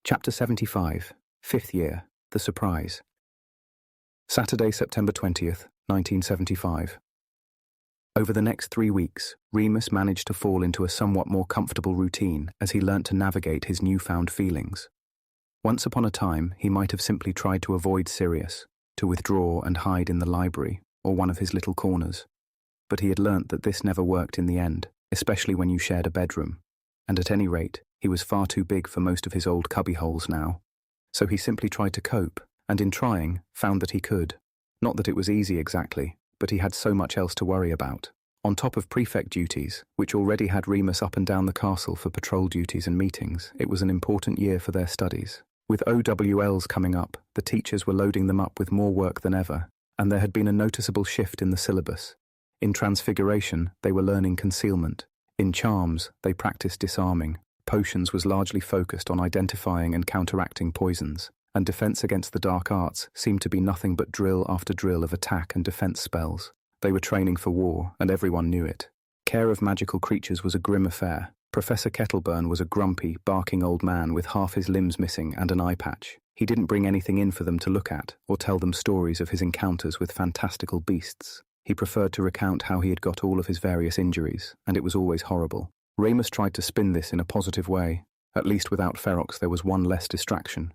Chapter 75, 5th year, The Surprise. Saturday, September 20th, 1975. Over the next 3 weeks, Remus managed to fall into a somewhat more comfortable routine as he learnt to navigate his newfound feelings. Once upon a time, he might have simply tried to avoid Sirius, to withdraw and hide in the library or one of his little corners. But he had learnt that this never worked in the end, especially when you shared a bedroom. And at any rate, he was far too big for most of his old cubbyholes now. So he simply tried to cope, and in trying, found that he could. Not that it was easy exactly, but he had so much else to worry about. On top of prefect duties, which already had Remus up and down the castle for patrol duties and meetings, it was an important year for their studies. With OWLs coming up, the teachers were loading them up with more work than ever, and there had been a noticeable shift in the syllabus. In Transfiguration, they were learning concealment. In Charms, they practiced disarming. Potions was largely focused on identifying and counteracting poisons, and defense against the dark arts seemed to be nothing but drill after drill of attack and defense spells. They were training for war, and everyone knew it. Care of magical creatures was a grim affair. Professor Kettleburn was a grumpy, barking old man with half his limbs missing and an eye patch. He didn't bring anything in for them to look at, or tell them stories of his encounters with fantastical beasts. He preferred to recount how he had got all of his various injuries, and it was always horrible. Remus tried to spin this in a positive way. At least without Ferox there was one less distraction.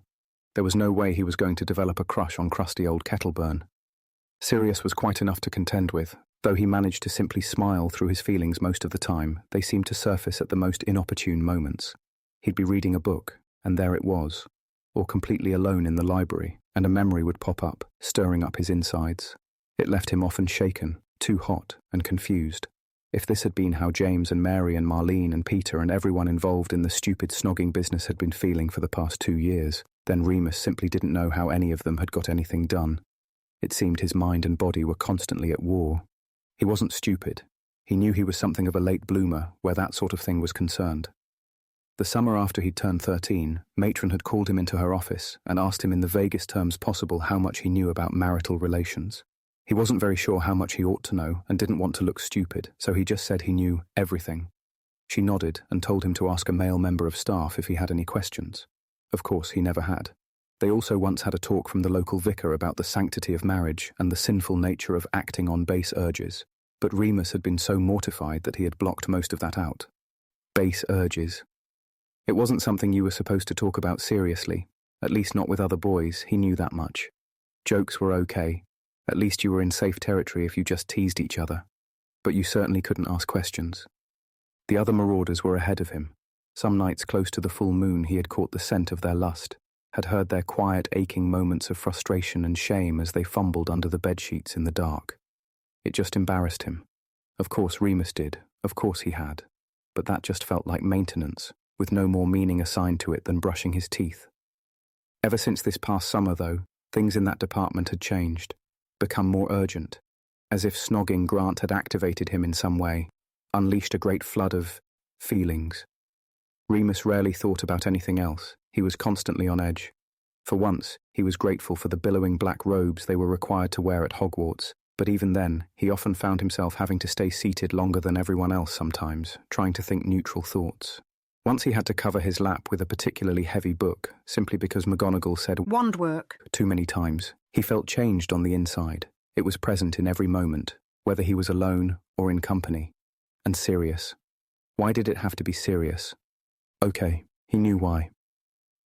There was no way he was going to develop a crush on crusty old Kettleburn. Sirius was quite enough to contend with. Though he managed to simply smile through his feelings most of the time, they seemed to surface at the most inopportune moments. He'd be reading a book, and there it was. Or completely alone in the library, and a memory would pop up, stirring up his insides. It left him often shaken, too hot, and confused. If this had been how James and Mary and Marlene and Peter and everyone involved in the stupid snogging business had been feeling for the past 2 years, then Remus simply didn't know how any of them had got anything done. It seemed his mind and body were constantly at war. He wasn't stupid. He knew he was something of a late bloomer where that sort of thing was concerned. The summer after he'd turned 13, Matron had called him into her office and asked him in the vaguest terms possible how much he knew about marital relations. He wasn't very sure how much he ought to know and didn't want to look stupid, so he just said he knew everything. She nodded and told him to ask a male member of staff if he had any questions. Of course, he never had. They also once had a talk from the local vicar about the sanctity of marriage and the sinful nature of acting on base urges, but Remus had been so mortified that he had blocked most of that out. Base urges. It wasn't something you were supposed to talk about seriously, at least not with other boys, he knew that much. Jokes were okay. At least you were in safe territory if you just teased each other. But you certainly couldn't ask questions. The other Marauders were ahead of him. Some nights close to the full moon he had caught the scent of their lust, had heard their quiet, aching moments of frustration and shame as they fumbled under the bedsheets in the dark. It just embarrassed him. Of course Remus did, of course he had. But that just felt like maintenance, with no more meaning assigned to it than brushing his teeth. Ever since this past summer, though, things in that department had changed. Become more urgent, as if snogging Grant had activated him in some way, unleashed a great flood of feelings. Remus rarely thought about anything else. He was constantly on edge. For once, he was grateful for the billowing black robes they were required to wear at Hogwarts, but even then, he often found himself having to stay seated longer than everyone else sometimes, trying to think neutral thoughts. Once he had to cover his lap with a particularly heavy book, simply because McGonagall said "wand work" too many times. He felt changed on the inside. It was present in every moment, whether he was alone or in company. And serious. Why did it have to be serious? Okay, he knew why.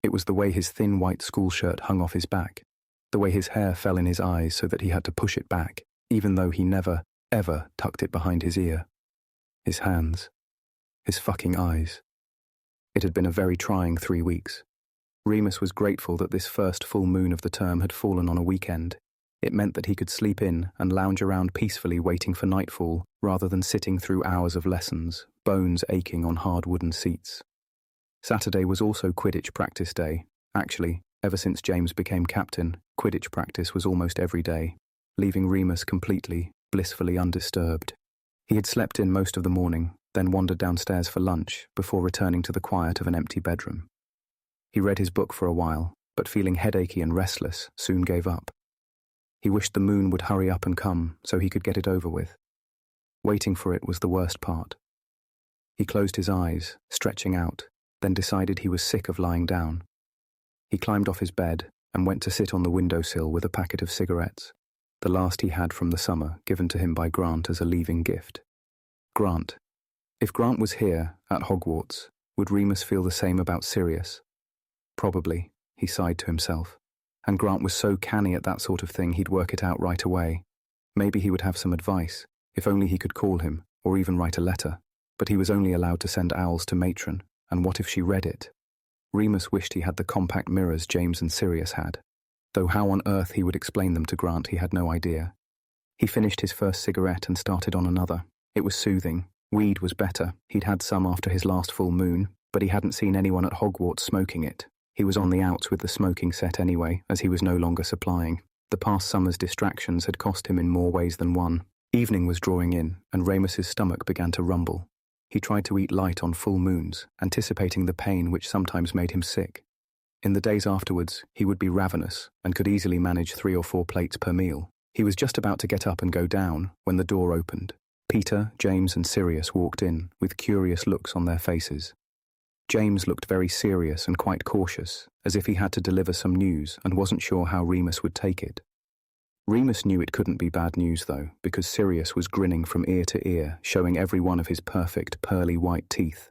It was the way his thin white school shirt hung off his back, the way his hair fell in his eyes so that he had to push it back, even though he never, ever tucked it behind his ear. His hands. His fucking eyes. It had been a very trying 3 weeks. Remus was grateful that this first full moon of the term had fallen on a weekend. It meant that he could sleep in and lounge around peacefully waiting for nightfall rather than sitting through hours of lessons, bones aching on hard wooden seats. Saturday was also Quidditch practice day. Actually, ever since James became captain, Quidditch practice was almost every day, leaving Remus completely, blissfully undisturbed. He had slept in most of the morning, then wandered downstairs for lunch before returning to the quiet of an empty bedroom. He read his book for a while, but feeling headachy and restless, soon gave up. He wished the moon would hurry up and come so he could get it over with. Waiting for it was the worst part. He closed his eyes, stretching out, then decided he was sick of lying down. He climbed off his bed and went to sit on the windowsill with a packet of cigarettes, the last he had from the summer, given to him by Grant as a leaving gift. Grant. If Grant was here, at Hogwarts, would Remus feel the same about Sirius? Probably, he sighed to himself. And Grant was so canny at that sort of thing he'd work it out right away. Maybe he would have some advice, if only he could call him, or even write a letter. But he was only allowed to send owls to Matron, and what if she read it? Remus wished he had the compact mirrors James and Sirius had, though how on earth he would explain them to Grant he had no idea. He finished his first cigarette and started on another. It was soothing. Weed was better. He'd had some after his last full moon, but he hadn't seen anyone at Hogwarts smoking it. He was on the outs with the smoking set anyway, as he was no longer supplying. The past summer's distractions had cost him in more ways than one. Evening was drawing in, and Remus's stomach began to rumble. He tried to eat light on full moons, anticipating the pain which sometimes made him sick. In the days afterwards, he would be ravenous and could easily manage 3 or 4 plates per meal. He was just about to get up and go down when the door opened. Peter, James and Sirius walked in, with curious looks on their faces. James looked very serious and quite cautious, as if he had to deliver some news and wasn't sure how Remus would take it. Remus knew it couldn't be bad news, though, because Sirius was grinning from ear to ear, showing every one of his perfect, pearly white teeth.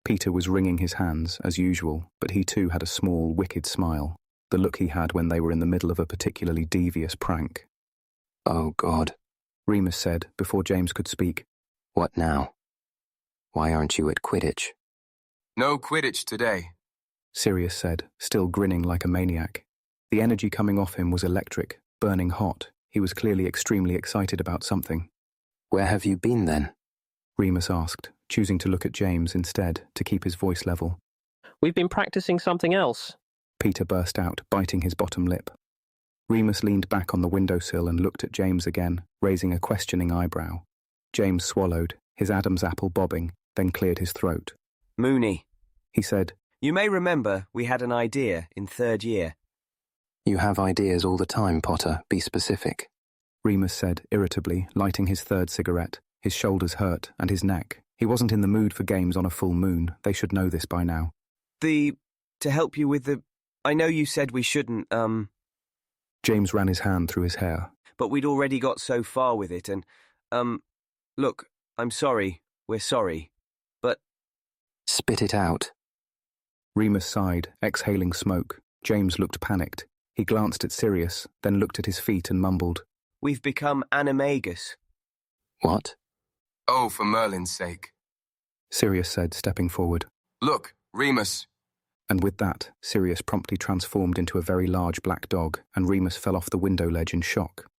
Peter was wringing his hands, as usual, but he too had a small, wicked smile, the look he had when they were in the middle of a particularly devious prank. "Oh, God," Remus said, before James could speak. "What now? Why aren't you at Quidditch?" "No Quidditch today," Sirius said, still grinning like a maniac. The energy coming off him was electric, burning hot. He was clearly extremely excited about something. "Where have you been then?" Remus asked, choosing to look at James instead to keep his voice level. "We've been practicing something else," Peter burst out, biting his bottom lip. Remus leaned back on the windowsill and looked at James again, raising a questioning eyebrow. James swallowed, his Adam's apple bobbing, then cleared his throat. "Moony," he said. "you may remember we had an idea in 3rd year." "You have ideas all the time, Potter. Be specific." Remus said irritably, lighting his 3rd cigarette. His shoulders hurt, and his neck. He wasn't in the mood for games on a full moon. They should know this by now. To help you with the... I know you said we shouldn't, James ran his hand through his hair. But we'd already got so far with it, and, look, I'm sorry. We're sorry. But... "Spit it out." Remus sighed, exhaling smoke. James looked panicked. He glanced at Sirius, then looked at his feet and mumbled, "We've become animagus." "What?" "Oh, for Merlin's sake," Sirius said, stepping forward. "Look, Remus." And with that, Sirius promptly transformed into a very large black dog, and Remus fell off the window ledge in shock.